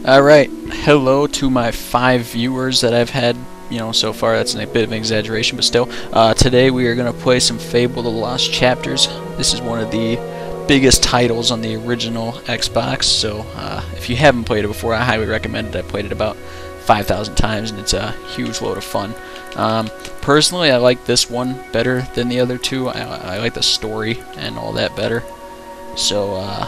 Alright, hello to my 5 viewers that I've had, so far. That's a bit of an exaggeration, but still. Today we are going to play some Fable the Lost Chapters. This is one of the biggest titles on the original Xbox, so if you haven't played it before, I highly recommend it. I played it about 5,000 times, and it's a huge load of fun. Personally, I like this one better than the other two. I like the story and all that better. So,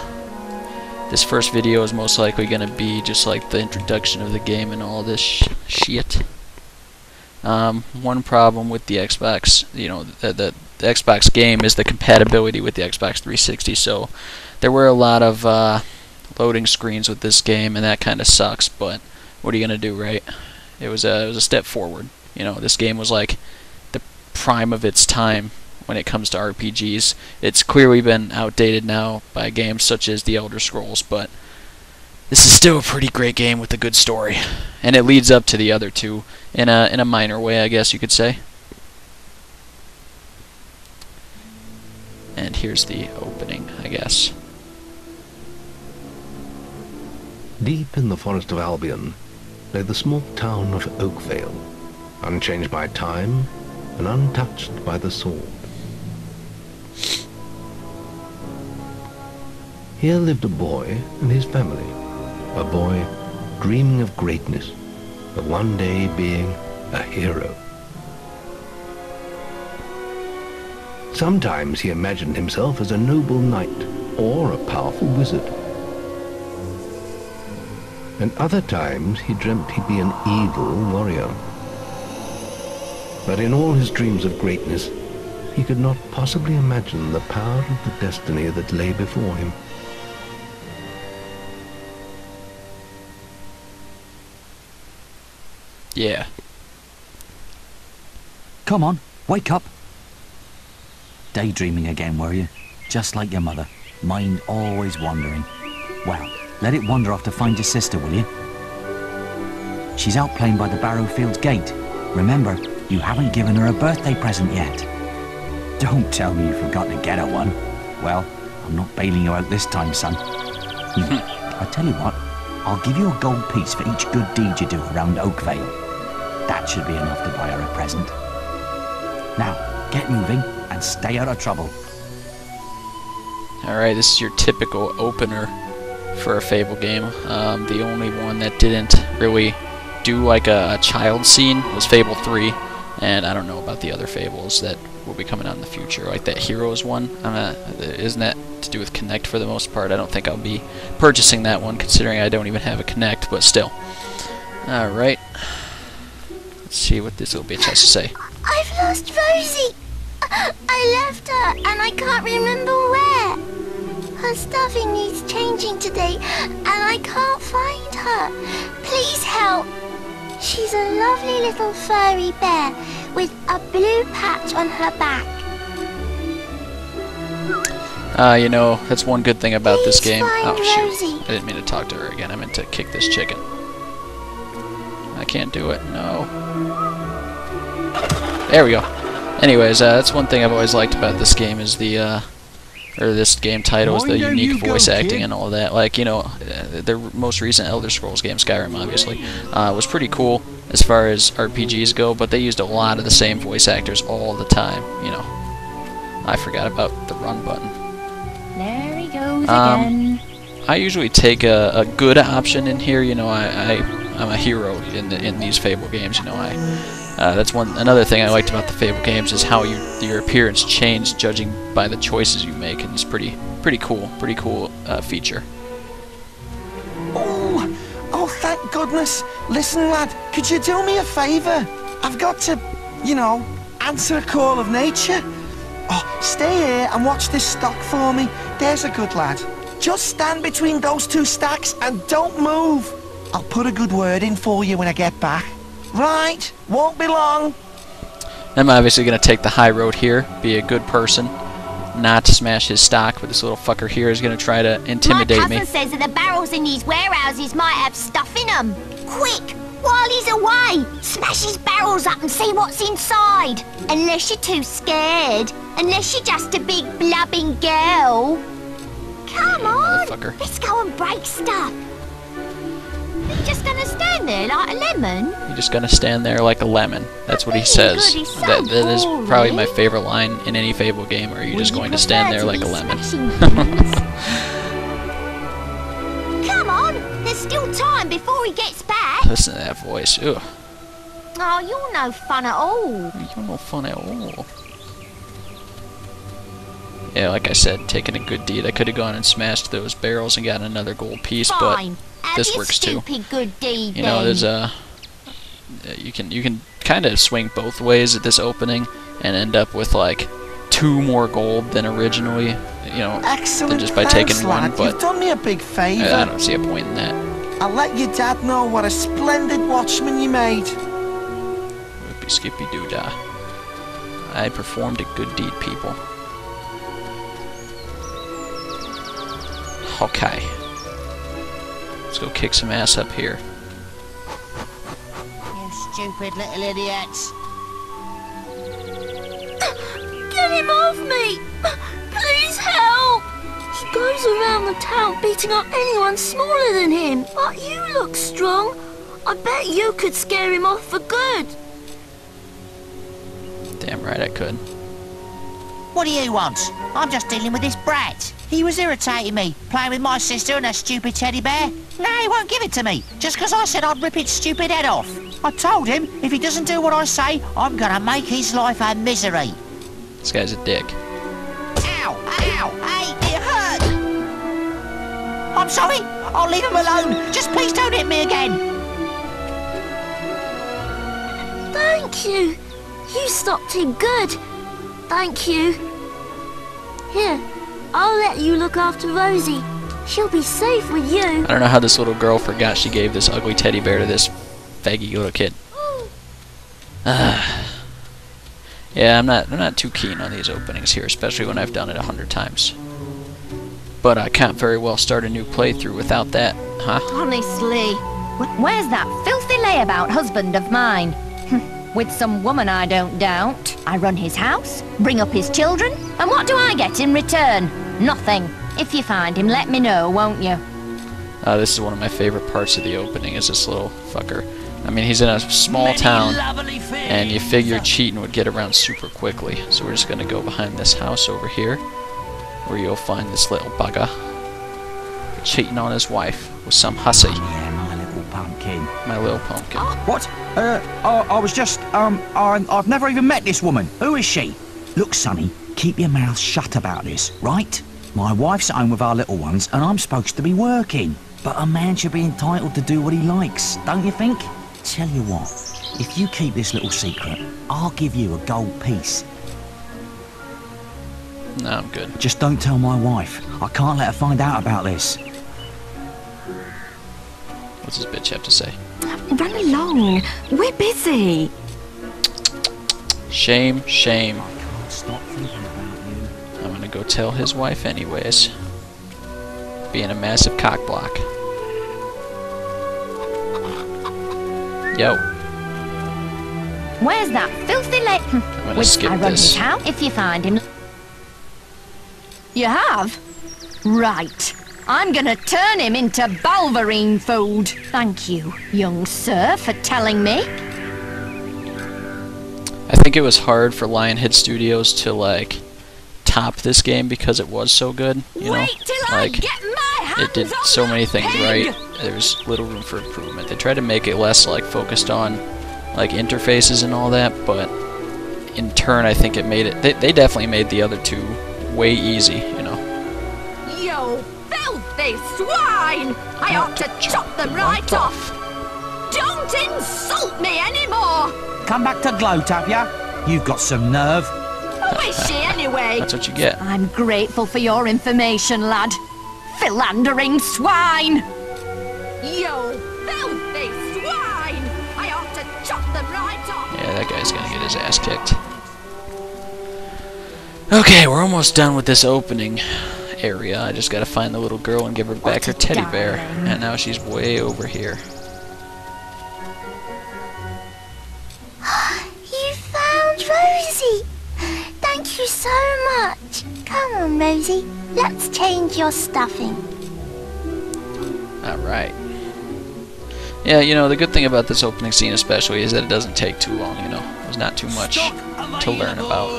this first video is most likely going to be just like the introduction of the game and all this shit. One problem with the Xbox, the Xbox game is the compatibility with the Xbox 360. So there were a lot of loading screens with this game, and that kind of sucks. But what are you gonna do, right? It was a step forward. This game was like the prime of its time when it comes to RPGs. It's clearly been outdated now by games such as The Elder Scrolls, but this is still a pretty great game with a good story, and it leads up to the other two in a minor way, I guess you could say. And here's the opening, I guess. Deep in the forest of Albion lay the small town of Oakvale, unchanged by time and untouched by the sword. Here lived a boy and his family, a boy dreaming of greatness, of one day being a hero. Sometimes he imagined himself as a noble knight or a powerful wizard. And other times he dreamt he'd be an evil warrior. But in all his dreams of greatness, he could not possibly imagine the power of the destiny that lay before him. Yeah. Come on, wake up. Daydreaming again, were you? Just like your mother. Mind always wandering. Well, let it wander off to find your sister, will you? She's out playing by the Barrowfields gate. Remember, you haven't given her a birthday present yet. Don't tell me you forgot to get her one. Well, I'm not bailing you out this time, son. I tell you what, I'll give you a gold piece for each good deed you do around Oakvale. That should be enough to buy her a present. Now, get moving and stay out of trouble. Alright, this is your typical opener for a Fable game. The only one that didn't really do like a child scene was Fable 3, and I don't know about the other Fables that will be coming out in the future, like that Heroes one. Isn't that to do with Kinect for the most part? I don't think I'll be purchasing that one, considering I don't even have a Kinect, but still. Alright. Let's see what this little bitch has to say. I've lost Rosie. I left her and I can't remember where. Her stuffing needs changing today and I can't find her. Please help. She's a lovely little furry bear with a blue patch on her back. That's one good thing about this game. Find Rosie. Rosie. I didn't mean to talk to her again. I meant to kick this chicken. I can't do it. No. There we go. Anyways, that's one thing I've always liked about this game is this game title is the unique voice acting and all of that. Like, the most recent Elder Scrolls game, Skyrim, obviously, was pretty cool as far as RPGs go, but they used a lot of the same voice actors all the time, I forgot about the run button. There he goes again. I usually take a good option in here. I'm a hero in these Fable games. That's another thing I liked about the Fable games is how your appearance changed judging by the choices you make, and it's pretty cool feature. Oh, thank goodness. Listen, lad, could you do me a favour? I've got to, answer a call of nature. Oh, stay here and watch this stock for me. There's a good lad. Just stand between those two stacks and don't move. I'll put a good word in for you when I get back. Right, won't be long. I'm obviously going to take the high road here, be a good person, not to smash his stock, but this little fucker here is going to try to intimidate me. My cousin says that the barrels in these warehouses might have stuff in them. Quick, while he's away, smash his barrels up and see what's inside. Unless you're too scared. Unless you're just a big blubbing girl. Come on, let's go and break stuff. just gonna stand there like a lemon? You're just gonna stand there like a lemon. That's what he says. Good, so That is probably my boring. favorite line in any Fable game. Are you just going to stand there like a lemon? Come on, there's still time before he gets back. Listen to that voice. Ugh. Oh, you're no fun at all. You're no fun at all. Yeah, like I said, taking a good deed. I could have gone and smashed those barrels and gotten another gold piece, Fine. but Have this your works too. stupid good deed, You know, then. there's a you can kind of swing both ways at this opening and end up with like 2 more gold than originally. You know, Excellent. than just by Thanks, taking one. lad. But You've done me a big favour. I don't see a point in that. I'll let your dad know what a splendid watchman you made. Whoopie skippy doo dah. I performed a good deed, people. Okay. Let's go kick some ass up here. You stupid little idiots. Get him off me! Please help! He goes around the town beating up anyone smaller than him. But you look strong. I bet you could scare him off for good. Damn right I could. What do you want? I'm just dealing with this brat. He was irritating me, playing with my sister and her stupid teddy bear. Now he won't give it to me, just 'cause I said I'd rip its stupid head off. I told him if he doesn't do what I say, I'm gonna make his life a misery. This guy's a dick. Ow! Ow! Hey, it hurt! I'm sorry, I'll leave him alone. Just please don't hit me again. Thank you. You stopped him good. Thank you. Here, I'll let you look after Rosie. She'll be safe with you. I don't know how this little girl forgot she gave this ugly teddy bear to this faggy little kid. Yeah, I'm not too keen on these openings here, especially when I've done it 100 times. But I can't very well start a new playthrough without that, huh? Honestly. Where's that filthy layabout husband of mine? With some woman, I don't doubt. I run his house, bring up his children, and what do I get in return? Nothing. If you find him, let me know, won't you? This is one of my favorite parts of the opening, is this little fucker. I mean, he's in a small town, and you figure cheating would get around super quickly. So we're just gonna go behind this house over here, where you'll find this little bugger cheating on his wife with some hussy. Yeah, my little pumpkin. My little pumpkin. What? I was just, I've never even met this woman. Who is she? Look, Sonny, keep your mouth shut about this, right? My wife's at home with our little ones, and I'm supposed to be working. But a man should be entitled to do what he likes, don't you think? Tell you what, if you keep this little secret, I'll give you a gold piece. No, I'm good. Just don't tell my wife. I can't let her find out about this. What's this bitch have to say? Run along. We're busy. Shame, shame. I can't stop thinking about you. I'm gonna go tell his wife anyways. Being a massive cock block. Yo, Where's that filthy I'm gonna skip I run this. his house. If you find him... You have? Right. I'm gonna turn him into Balverine food. Thank you, young sir, for telling me. I think it was hard for Lionhead Studios to like top this game because it was so good, you know? Wait till I Like get my hands it did on so that many things pig. right. There's little room for improvement. They tried to make it less like focused on like interfaces and all that, but in turn I think it made it they definitely made the other two way easy, you know. You filthy swine! I ought to chop them right off. Don't insult me anymore! Come back to gloat, have ya? You've got some nerve. Who is she anyway? That's what you get. I'm grateful for your information, lad. Philandering swine! You filthy swine! I ought to chop them right off! Yeah, that guy's gonna get his ass kicked. Okay, we're almost done with this opening area. I just gotta find the little girl and give her back her teddy bear. And now she's way over here. You found Rosie! Thank you so much. Come on, Rosie. Let's change your stuffing. Alright. Yeah, you know, the good thing about this opening scene especially is that it doesn't take too long, you know. There's not too much to learn about.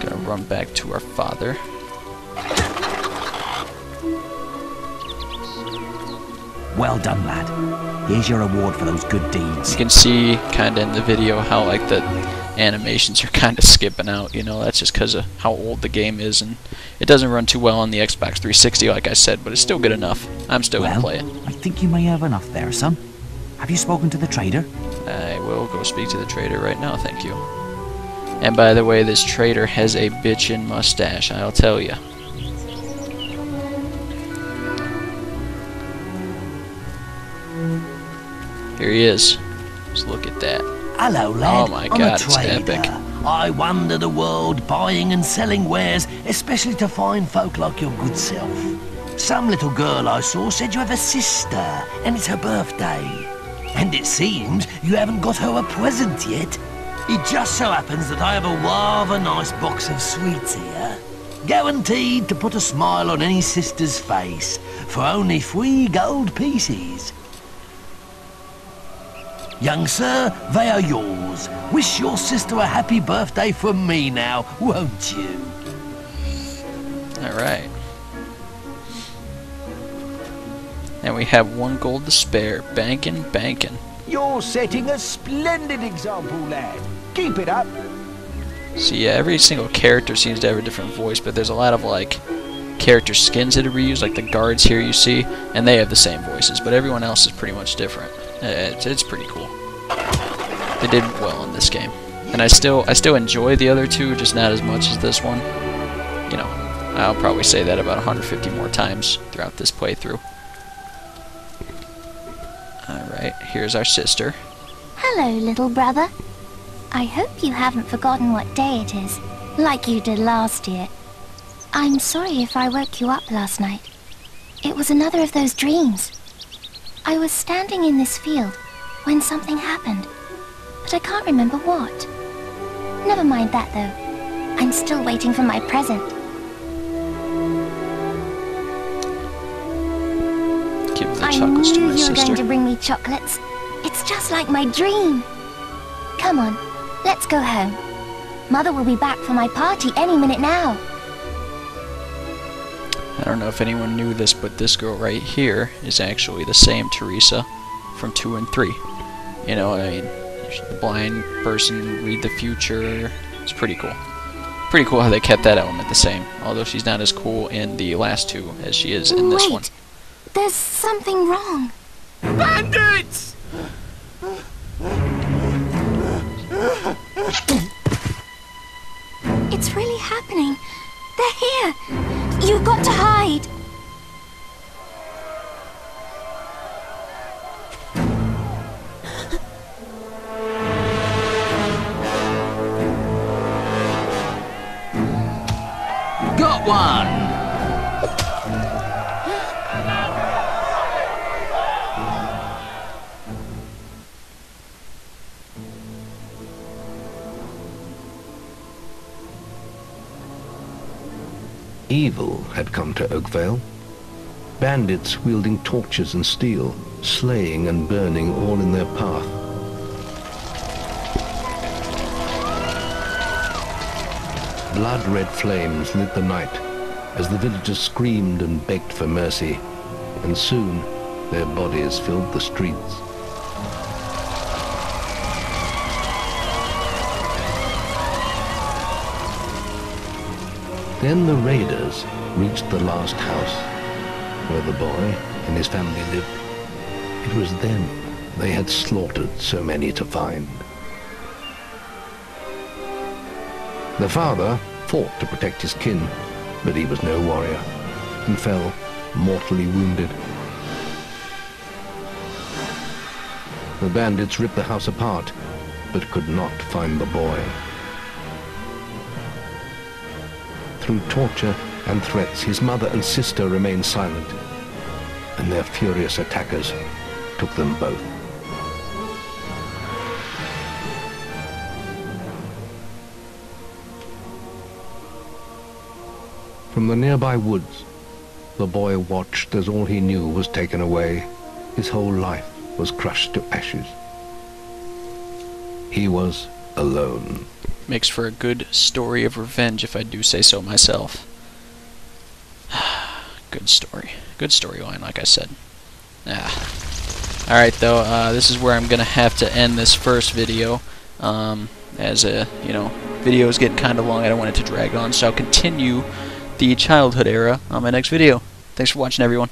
Gonna run back to our father. Well done, lad. Here's your reward for those good deeds. You can see kind of in the video how like the animations are kind of skipping out, you know. That's just because of how old the game is, and it doesn't run too well on the Xbox 360 like I said, but it's still good enough. I'm still gonna play it. I think you may have enough there, son. Have you spoken to the trader? I will go speak to the trader right now, thank you. And by the way, this trader has a bitchin' mustache, I'll tell you. Here he is. Just look at that. Hello, lad. Oh my God, it's epic. I wander the world buying and selling wares, especially to fine folk like your good self. Some little girl I saw said you have a sister, and it's her birthday. And it seems you haven't got her a present yet. It just so happens that I have a rather nice box of sweets here. Guaranteed to put a smile on any sister's face, for only 3 gold pieces. Young sir, they are yours. Wish your sister a happy birthday from me now, won't you? Alright. And we have 1 gold to spare. Bankin', bankin'. You're setting a splendid example, lad. Keep it up. So yeah, every single character seems to have a different voice, but there's a lot of like character skins that are reused, like the guards here you see, and they have the same voices, but everyone else is pretty much different. It's pretty cool. They did well in this game, and I still enjoy the other 2, just not as much as this one. You know, I'll probably say that about 150 more times throughout this playthrough. Alright, here's our sister. Hello, little brother. I hope you haven't forgotten what day it is, like you did last year. I'm sorry if I woke you up last night. It was another of those dreams. I was standing in this field when something happened, but I can't remember what. Never mind that, though. I'm still waiting for my present. Give the chocolates to my I knew you were sister. going to bring me chocolates. It's just like my dream. Come on, let's go home. Mother will be back for my party any minute now. I don't know if anyone knew this, but this girl right here is actually the same Teresa from 2 and 3. You know, I mean, the blind person read the future. It's pretty cool. Pretty cool how they kept that element the same, although she's not as cool in the last 2 as she is in this one. Wait, there's something wrong. Bandits! It's really happening. They're here. You've got to hide. Got one! Evil had come to Oakvale. Bandits wielding torches and steel, slaying and burning all in their path. Blood-red flames lit the night as the villagers screamed and begged for mercy, and soon their bodies filled the streets. Then the raiders reached the last house where the boy and his family lived. It was them they had slaughtered so many to find. The father fought to protect his kin, but he was no warrior and fell mortally wounded. The bandits ripped the house apart, but could not find the boy. Through torture and threats, his mother and sister remained silent, and their furious attackers took them both. From the nearby woods, The boy watched as all he knew was taken away. His whole life was crushed to ashes. He was alone. Makes for a good story of revenge, if I do say so myself. Good story. Good storyline, like I said. Alright, though, this is where I'm going to have to end this first video. As video is getting kind of long. I don't want it to drag on, so I'll continue the childhood era on my next video. Thanks for watching, everyone.